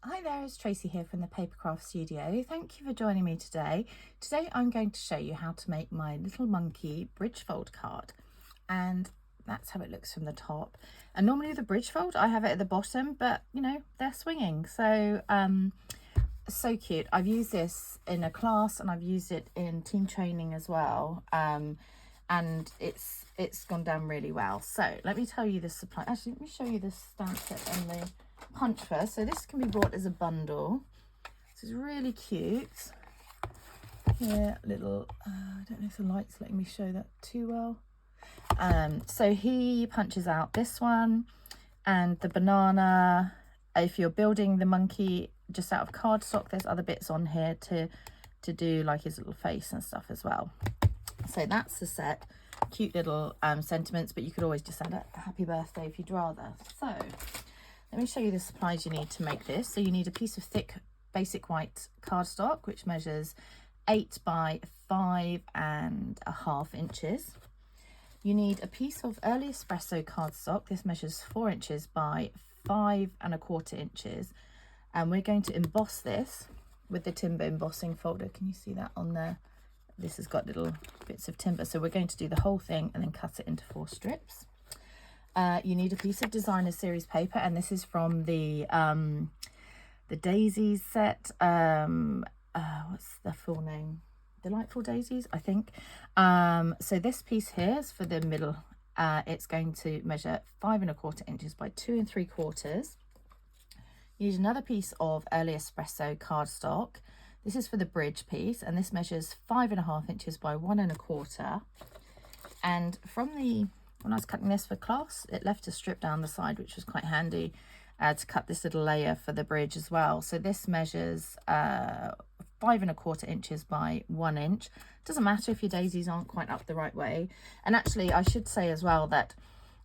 Hi there, it's Tracy here from the Papercraft Studio. Thank you for joining me today. Today I'm going to show you how to make my little monkey bridge fold card, and that's how it looks from the top. And normally with the bridge fold I have it at the bottom, but you know, they're swinging, so so cute. I've used this in a class and I've used it in team training as well, and it's gone down really well. So let me tell you the supply. Actually, let me show you the stamp set and the punch first. So this can be bought as a bundle. This is really cute. Here, little I don't know if the light's letting me show that too well. So he punches out this one and the banana. If you're building the monkey just out of cardstock, there's other bits on here to do like his little face and stuff as well. So that's the set. Cute little sentiments, but you could always just add a happy birthday if you'd rather. So let me show you the supplies you need to make this. So you need a piece of thick basic white cardstock, which measures 8 by 5.5 inches. You need a piece of early espresso cardstock. This measures 4 inches by 5.25 inches. And we're going to emboss this with the timber embossing folder. Can you see that on there? This has got little bits of timber. So we're going to do the whole thing and then cut it into 4 strips. You need a piece of designer series paper, and this is from the Daisies set. What's the full name? Delightful Daisies, I think. So this piece here is for the middle. It's going to measure 5.25 inches by 2 3/4. You need another piece of early espresso cardstock. This is for the bridge piece, and this measures 5.5 inches by 1 1/4. And from the when I was cutting this for class, it left a strip down the side, which was quite handy to cut this little layer for the bridge as well. So this measures 5.25 inches by 1 inch. Doesn't matter if your daisies aren't quite up the right way. And actually, I should say as well that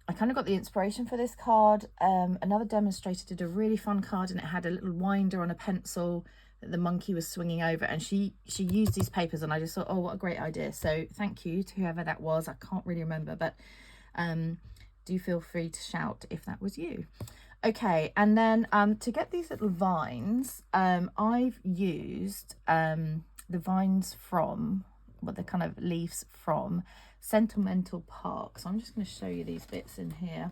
I kind of got the inspiration for this card. Another demonstrator did a really fun card, and it had a little winder on a pencil that the monkey was swinging over, and she used these papers, and I just thought, oh, what a great idea. So thank you to whoever that was. I can't really remember, but do feel free to shout if that was you. Okay, and then to get these little vines, I've used the vines from, well, the kind of leaves from Sentimental Park. So I'm just going to show you these bits in here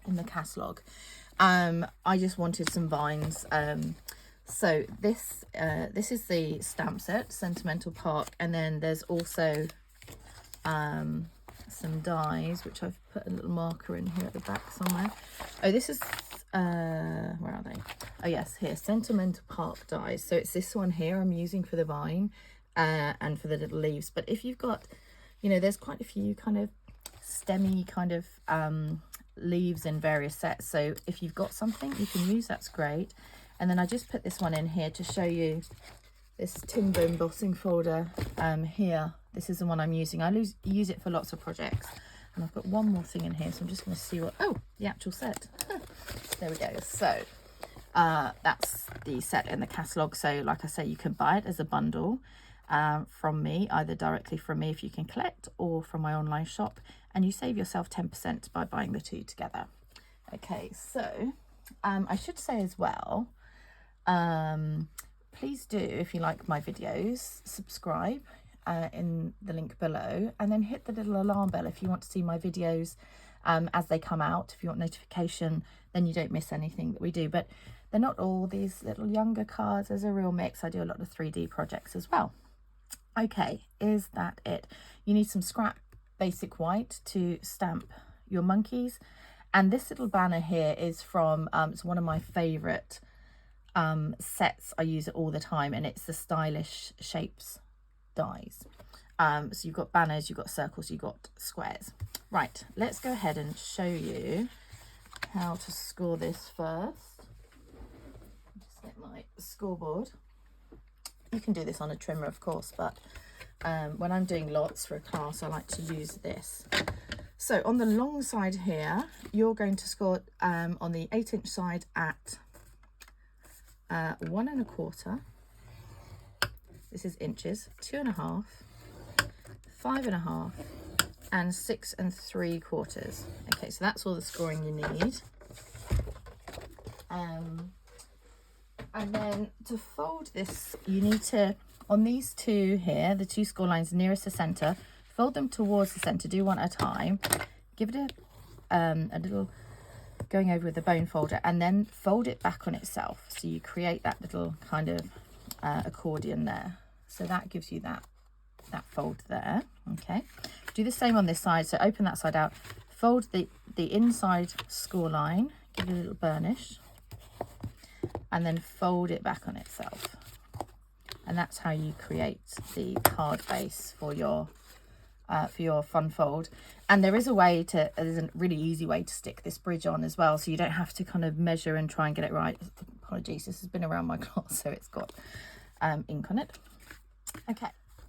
in the catalogue. I just wanted some vines. So this is the stamp set, Sentimental Park, and then there's also some dies, which I've put a little marker in here at the back somewhere. Oh, this is where are they? Oh yes, here, Sentimental Park dies. So it's this one here I'm using for the vine and for the little leaves. But if you've got, you know, there's quite a few kind of stemmy kind of leaves in various sets, so if you've got something you can use, that's great. And then I just put this one in here to show you this timber embossing folder here. This is the one I'm using. I use it for lots of projects. And I've got one more thing in here, so I'm just going to see what, oh, the actual set. There we go. So that's the set in the catalogue. So like I say, you can buy it as a bundle from me, either directly from me if you can collect, or from my online shop, and you save yourself 10% by buying the two together. Okay, so I should say as well, please do, if you like my videos, subscribe in the link below, and then hit the little alarm bell if you want to see my videos as they come out. If you want notification, then you don't miss anything that we do. But they're not all these little younger cards. There's a real mix. I do a lot of 3D projects as well. Okay, is that it? You need some scrap basic white to stamp your monkeys. And this little banner here is from, it's one of my favourite sets. I use it all the time, and it's the Stylish Shapes dies. So you've got banners, you've got circles, you've got squares. Right, let's go ahead and show you how to score this first. Just get my scoreboard. You can do this on a trimmer, of course, but when I'm doing lots for a class, I like to use this. So on the long side here, you're going to score on the 8-inch side at 1 1/4. This is inches, 2 1/2, 5 1/2, and 6 3/4. Okay, so that's all the scoring you need. And then to fold this, you need to, on these two here, the two score lines nearest the center, fold them towards the center, do one at a time, give it a little going over with the bone folder, and then fold it back on itself. So you create that little kind of accordion there. So that gives you that fold there. Okay, do the same on this side. So open that side out, fold the inside score line, give it a little burnish, and then fold it back on itself. And that's how you create the card base for your fun fold. And there's a really easy way to stick this bridge on as well, so you don't have to kind of measure and try and get it right. Apologies, this has been around my cloth, so it's got ink on it.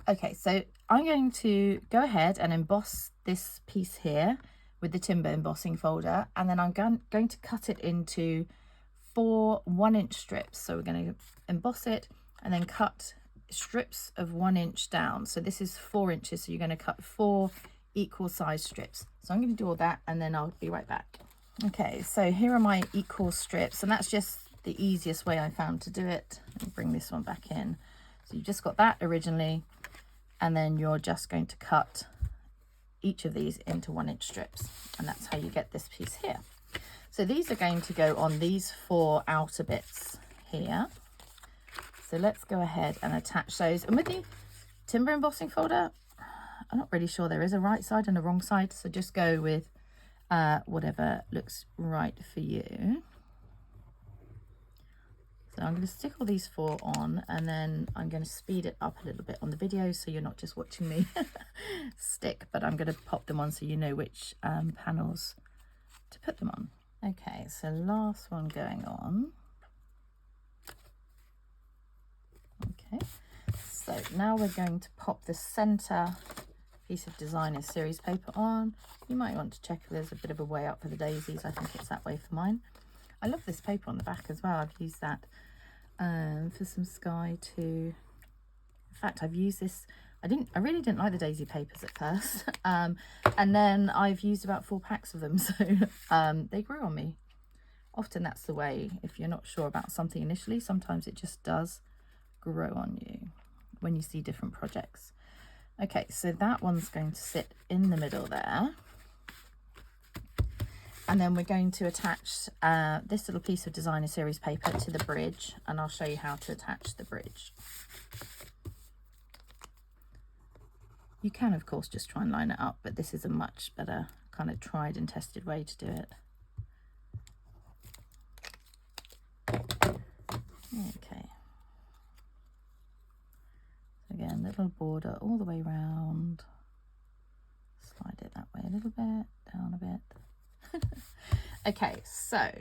Okay, so I'm going to go ahead and emboss this piece here with the timber embossing folder, and then I'm going to cut it into 4 1-inch strips. So we're going to emboss it and then cut strips of 1 inch down. So this is 4 inches, so you're going to cut 4 equal size strips. So I'm going to do all that and then I'll be right back. Okay, so here are my equal strips, and that's just the easiest way I found to do it. Let me bring this one back in. So you just got that originally, and then you're just going to cut each of these into 1 inch strips, and that's how you get this piece here. So these are going to go on these 4 outer bits here. So let's go ahead and attach those. And with the timber embossing folder, I'm not really sure there is a right side and a wrong side, so just go with whatever looks right for you. So I'm going to stick all these 4 on, and then I'm going to speed it up a little bit on the video so you're not just watching me stick, but I'm going to pop them on so you know which panels to put them on. Okay, so last one going on. Okay, so now we're going to pop the center piece of designer series paper on. You might want to check if there's a bit of a way up for the daisies. I think it's that way for mine. I love this paper on the back as well. I've used that for some sky too. In fact, I've used this. I really didn't like the daisy papers at first, and then I've used about 4 packs of them, so they grew on me. Often that's the way. If you're not sure about something initially, sometimes it just does grow on you when you see different projects. Okay, so that one's going to sit in the middle there. And then we're going to attach this little piece of designer series paper to the bridge, and I'll show you how to attach the bridge. You can, of course, just try and line it up, but this is a much better kind of tried and tested way to do it. Okay. Again, little border all the way around. Slide it that way a little bit, down a bit. Okay, so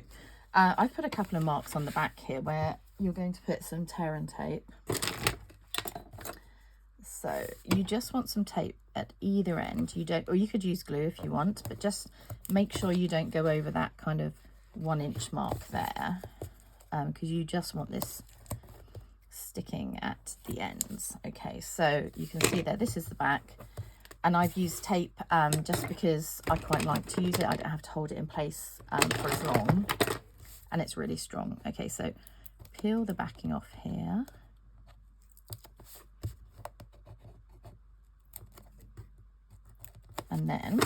I've put a couple of marks on the back here where you're going to put some tear and tape. So you just want some tape at either end. You don't, or you could use glue if you want, but just make sure you don't go over that kind of 1 inch mark there, because you just want this sticking at the ends. Okay, so you can see there, this is the back, and I've used tape just because I quite like to use it. I don't have to hold it in place for as long, and it's really strong. Okay, so peel the backing off here. And then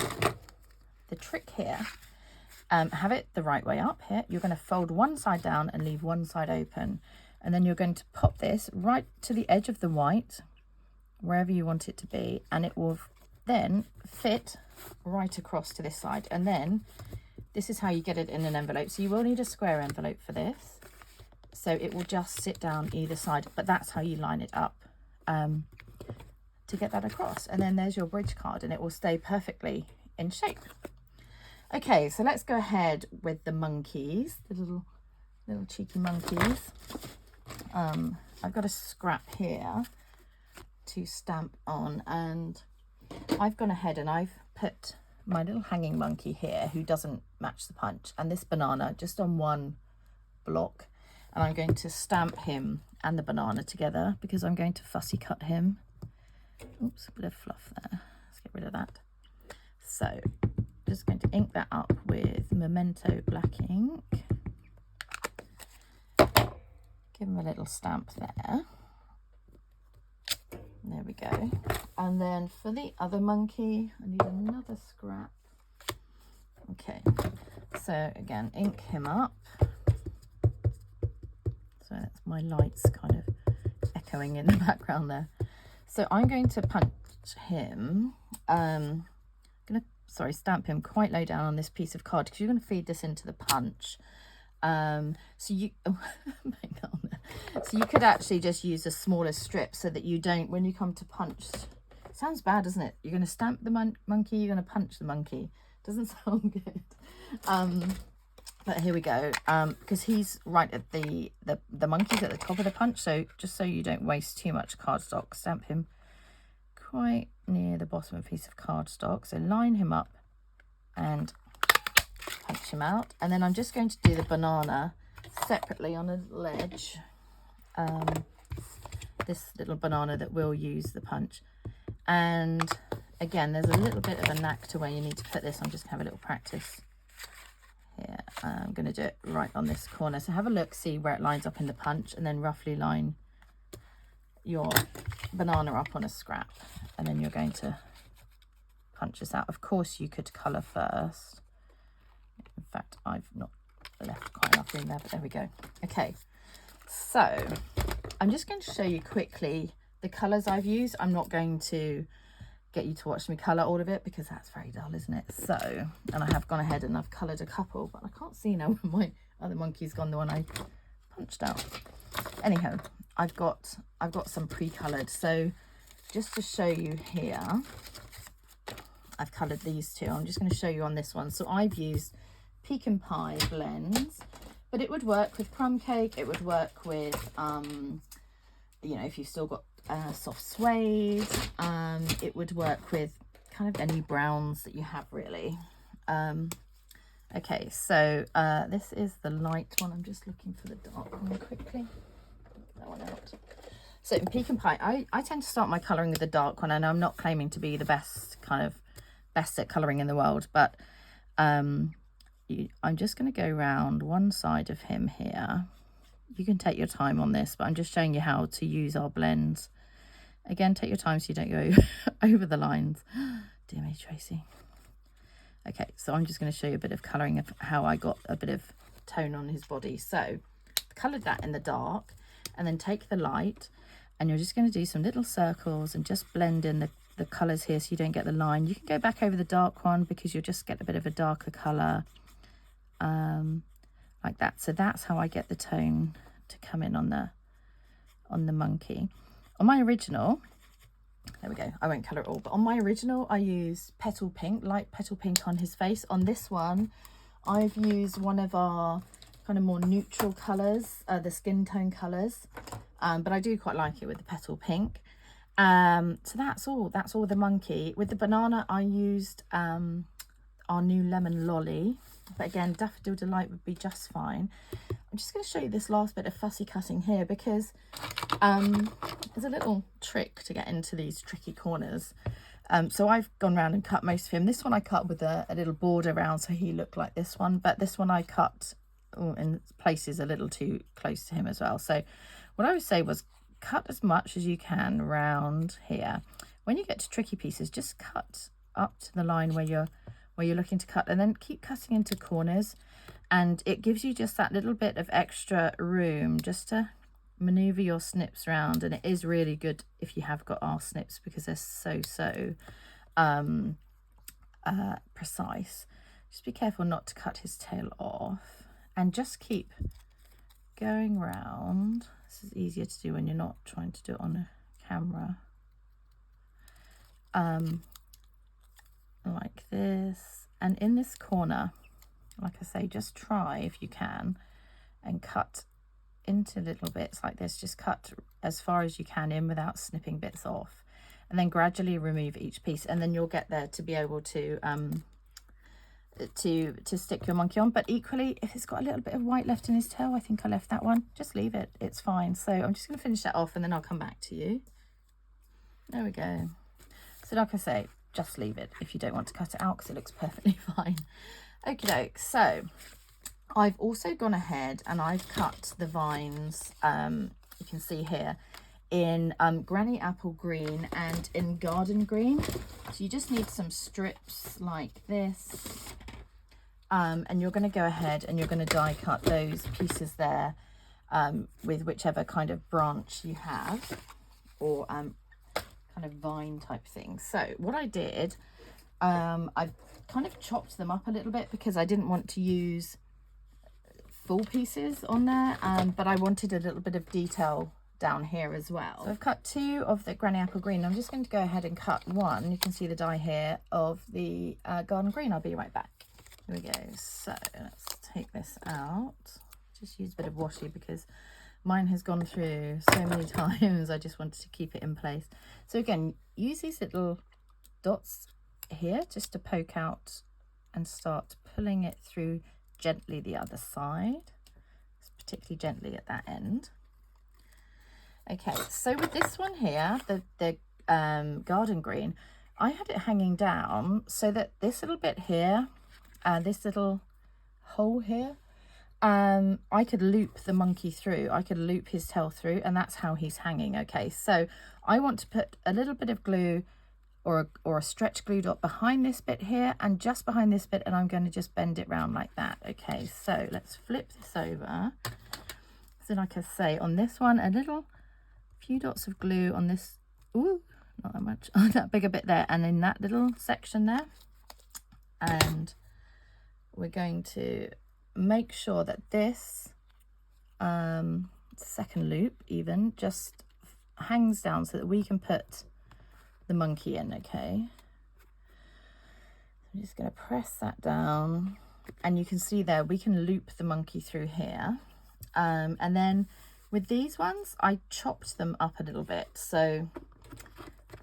the trick here, have it the right way up here. You're going to fold one side down and leave one side open. And then you're going to pop this right to the edge of the white, wherever you want it to be. And it will then fit right across to this side. And then this is how you get it in an envelope. So you will need a square envelope for this. So it will just sit down either side, but that's how you line it up. To get that across, and then there's your bridge card, and it will stay perfectly in shape. Okay, so let's go ahead with the monkeys, the little cheeky monkeys. I've got a scrap here to stamp on, and I've gone ahead and I've put my little hanging monkey here who doesn't match the punch, and this banana just on one block, and I'm going to stamp him and the banana together because I'm going to fussy cut him. Oops, a bit of fluff there. Let's get rid of that. So just going to ink that up with Memento black ink. Give him a little stamp there. There we go. And then for the other monkey, I need another scrap. Okay, so again, ink him up. So that's my lights kind of echoing in the background there. So I'm going to punch him. Stamp him quite low down on this piece of card because you're going to feed this into the punch. So you could actually just use a smaller strip so that you don't, when you come to punch, it sounds bad, doesn't it? You're going to stamp the monkey, you're going to punch the monkey. Doesn't sound good. But here we go, because he's right at the monkey's at the top of the punch, so just so you don't waste too much cardstock, stamp him quite near the bottom of a piece of cardstock. So line him up and punch him out. And then I'm just going to do the banana separately on a ledge. This little banana that will use the punch. And again, there's a little bit of a knack to where you need to put this. I'm just going to have a little practice here. I'm going to do it right on this corner. So have a look, see where it lines up in the punch, and then roughly line your banana up on a scrap. And then you're going to punch this out. Of course, you could colour first. In fact, I've not left quite enough in there, but there we go. Okay, so I'm just going to show you quickly the colours I've used. I'm not going to get you to watch me colour all of it because that's very dull, isn't it? So, and I have gone ahead and I've coloured a couple, but I can't see now where my other monkey's gone, the one I punched out. Anyhow, I've got some pre-coloured. So just to show you here, I've coloured these two. I'm just going to show you on this one. So I've used Pecan Pie Blends, but it would work with crumb cake. It would work with, you know, if you've still got soft suede. It would work with kind of any browns that you have, really. Okay, so this is the light one. I'm just looking for the dark one quickly. That one out. So in Pecan Pie, I tend to start my colouring with the dark one, and I'm not claiming to be the best at colouring in the world, but I'm just going to go around one side of him here. You can take your time on this, but I'm just showing you how to use our blends. Again, take your time so you don't go over the lines. Dear me, Tracy. Okay, so I'm just going to show you a bit of colouring of how I got a bit of tone on his body. So coloured that in the dark, and then take the light, and you're just going to do some little circles and just blend in the colours here so you don't get the line. You can go back over the dark one because you'll just get a bit of a darker colour, like that. So that's how I get the tone to come in on the monkey. On my original, there we go, I won't colour it all, but on my original I used Petal Pink, light Petal Pink on his face. On this one, I've used one of our kind of more neutral colours, the skin tone colours, but I do quite like it with the Petal Pink. So that's all the monkey. With the banana, I used our new Lemon Lolly, but again, Daffodil Delight would be just fine. I'm just going to show you this last bit of fussy cutting here because there's a little trick to get into these tricky corners. So I've gone around and cut most of him. This one I cut with a little border around so he looked like this one, but this one I cut in places a little too close to him as well. So what I would say was cut as much as you can round here. When you get to tricky pieces, just cut up to the line where you're looking to cut, and then keep cutting into corners, and it gives you just that little bit of extra room just to maneuver your snips around. And it is really good if you have got our snips because they're so precise. Just be careful not to cut his tail off, and just keep going round. This is easier to do when you're not trying to do it on a camera. Like this. And in this corner, like I say, just try if you can and cut into little bits like this. Just cut as far as you can in without snipping bits off, and then gradually remove each piece, and then you'll get there to be able to stick your monkey on. But equally, if it's got a little bit of white left in his tail, I think I left that one, just leave it, it's fine. So I'm just going to finish that off and then I'll come back to you. There we go. So like I say, just leave it if you don't want to cut it out because it looks perfectly fine. Okie doke. So I've also gone ahead and I've cut the vines, you can see here, in Granny Apple Green and in Garden Green. So you just need some strips like this. And you're going to go ahead and you're going to die cut those pieces there with whichever kind of branch you have, or kind of vine type thing. So what I did, I kind of chopped them up a little bit because I didn't want to use full pieces on there, but I wanted a little bit of detail down here as well. So I've cut 2 of the Granny Apple Green. I'm just going to go ahead and cut 1. You can see the die here of the Garden Green. I'll be right back. Here we go. So let's take this out. Just use a bit of washi because mine has gone through so many times. I just wanted to keep it in place. So again, use these little dots here just to poke out and start pulling it through gently the other side, particularly gently at that end. Okay, so with this one here, the Garden Green, I had it hanging down so that this little bit here, this little hole here, I could loop the monkey through. I could loop his tail through, and that's how he's hanging. Okay, so I want to put a little bit of glue or a stretch glue dot behind this bit here and just behind this bit, and I'm going to just bend it round like that. Okay, so let's flip this over. So like I say, on this one, few dots of glue on this, ooh, not that much, on that bigger bit there, and in that little section there. And we're going to make sure that this second loop even just hangs down so that we can put the monkey in. Okay, I'm just going to press that down, and you can see there we can loop the monkey through here, and then with these ones I chopped them up a little bit, so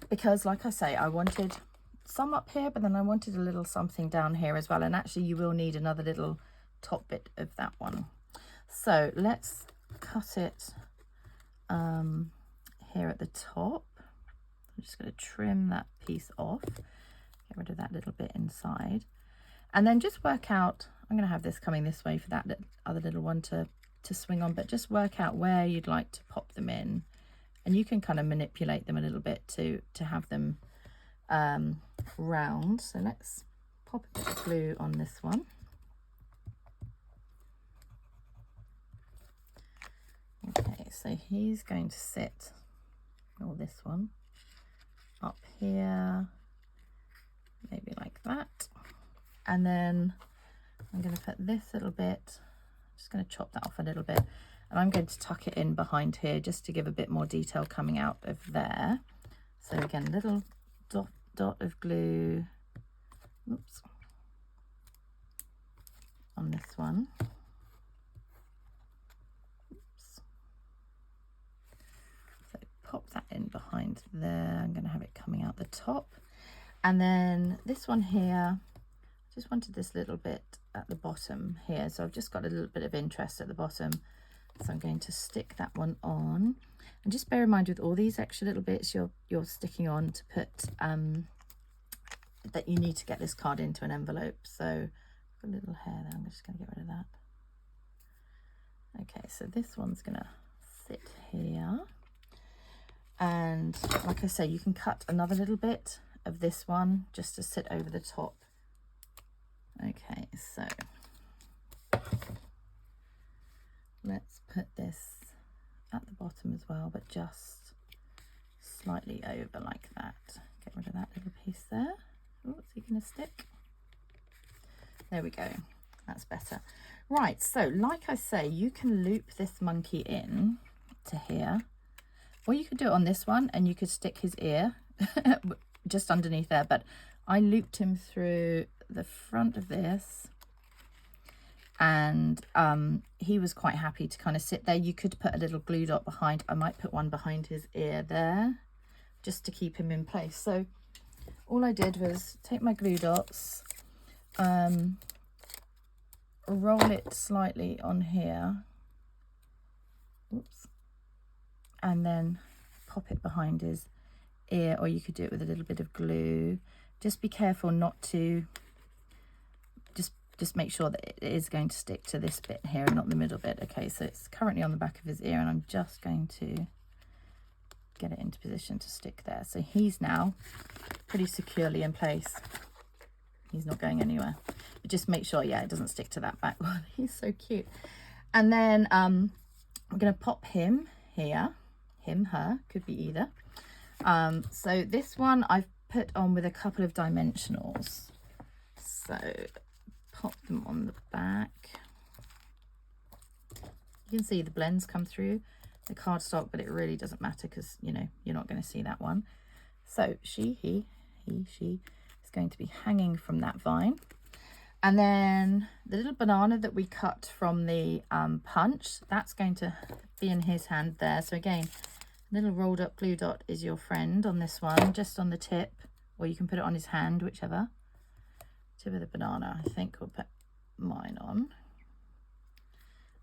because like I say, I wanted some up here, but then I wanted a little something down here as well, and actually you will need another little top bit of that one. So let's cut it here at the top. I'm just going to trim that piece off, get rid of that little bit inside, and then just work out, I'm going to have this coming this way for that other little one to swing on, but just work out where you'd like to pop them in, and you can kind of manipulate them a little bit to have them round. So let's pop a bit of glue on this one. Okay, so he's going to sit, or this one, up here, maybe like that, and then I'm going to put this little bit, just going to chop that off a little bit, and I'm going to tuck it in behind here just to give a bit more detail coming out of there. So again, little dot of glue, oops, on this one. Oops. So pop that in behind there. I'm going to have it coming out the top, and then this one here, just wanted this little bit at the bottom here, so I've just got a little bit of interest at the bottom, so I'm going to stick that one on. And just bear in mind with all these extra little bits you're sticking on to put that you need to get this card into an envelope. So I've got a little hair there, I'm just going to get rid of that. Okay, so this one's going to sit here, and like I say, you can cut another little bit of this one just to sit over the top. Okay, so let's put this at the bottom as well, but just slightly over like that. Get rid of that little piece there. Oh, is he going to stick? There we go. That's better. Right, so like I say, you can loop this monkey in to here, or you could do it on this one and you could stick his ear just underneath there, but I looped him through the front of this, and he was quite happy to kind of sit there. You could put a little glue dot behind. I might put one behind his ear there just to keep him in place. So all I did was take my glue dots, roll it slightly on here, oops, and then pop it behind his ear, or you could do it with a little bit of glue. Just be careful not to just just make sure that it is going to stick to this bit here and not the middle bit. Okay, so it's currently on the back of his ear, and I'm just going to get it into position to stick there. So he's now pretty securely in place. He's not going anywhere. But just make sure, yeah, it doesn't stick to that back one. He's so cute. And then I'm going to pop him here. Him, her, could be either. So this one I've put on with a couple of dimensionals. So pop them on the back. You can see the blends come through the cardstock, but it really doesn't matter because, you know, you're not going to see that one. So she is going to be hanging from that vine. And then the little banana that we cut from the punch, that's going to be in his hand there. So again, little rolled up glue dot is your friend on this one, just on the tip, or you can put it on his hand, whichever. Tip of the banana, I think we'll put mine on.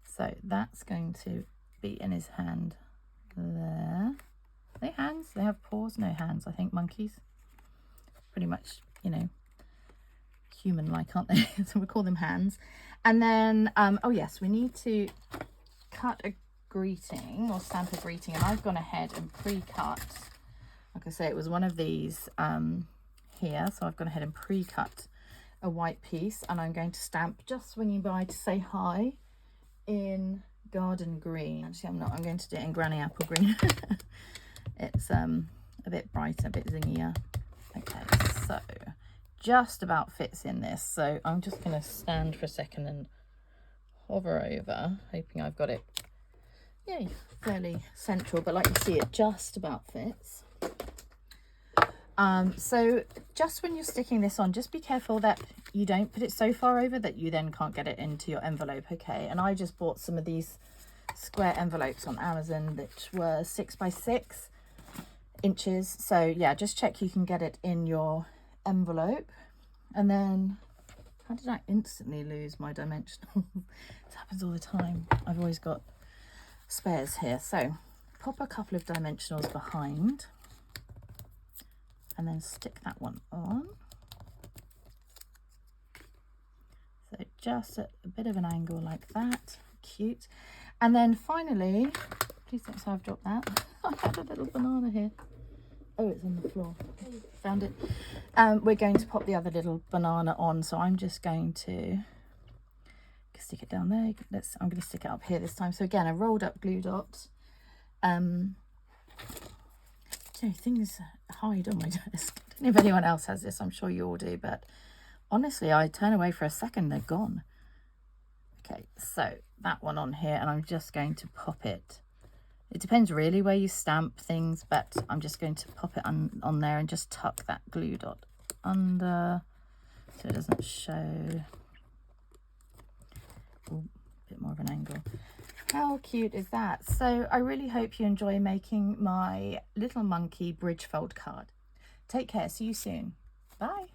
So that's going to be in his hand there. Are they hands? They have paws? No hands, I think, monkeys. Pretty much, you know, human-like, aren't they? So we call them hands. And then, oh yes, we need to cut a greeting or stamp a greeting, and I've gone ahead and pre-cut, like I say, it was one of these here, so I've gone ahead and pre-cut a white piece, and I'm going to stamp Just Swinging By to Say Hi in Garden Green. Actually, I'm not, I'm going to do it in Granny Apple Green. It's a bit brighter, a bit zingier. Okay, so just about fits in this, so I'm just going to stand for a second and hover over, hoping I've got it, yeah, fairly central, but like you see, it just about fits. So just when you're sticking this on, just be careful that you don't put it so far over that you then can't get it into your envelope. Okay, and I just bought some of these square envelopes on Amazon which were 6 by 6 inches, so yeah, just check you can get it in your envelope. And then, how did I instantly lose my dimensional? This happens all the time. I've always got spares here. So pop a couple of dimensionals behind and then stick that one on. So just at a bit of an angle like that. Cute. And then finally, please don't say I've dropped that. I had a little banana here. Oh, it's on the floor. Found it. We're going to pop the other little banana on, so I'm just going to stick it down there. I'm going to stick it up here this time. So again, a rolled up glue dot. You know, things hide on my desk. I don't know if anyone else has this. I'm sure you all do, but honestly, I turn away for a second, they're gone. Okay, so that one on here, and I'm just going to pop it. It depends really where you stamp things, but I'm just going to pop it on there and just tuck that glue dot under so it doesn't show. Ooh, a bit more of an angle. How cute is that? So I really hope you enjoy making my little monkey bridge fold card. Take care. See you soon. Bye.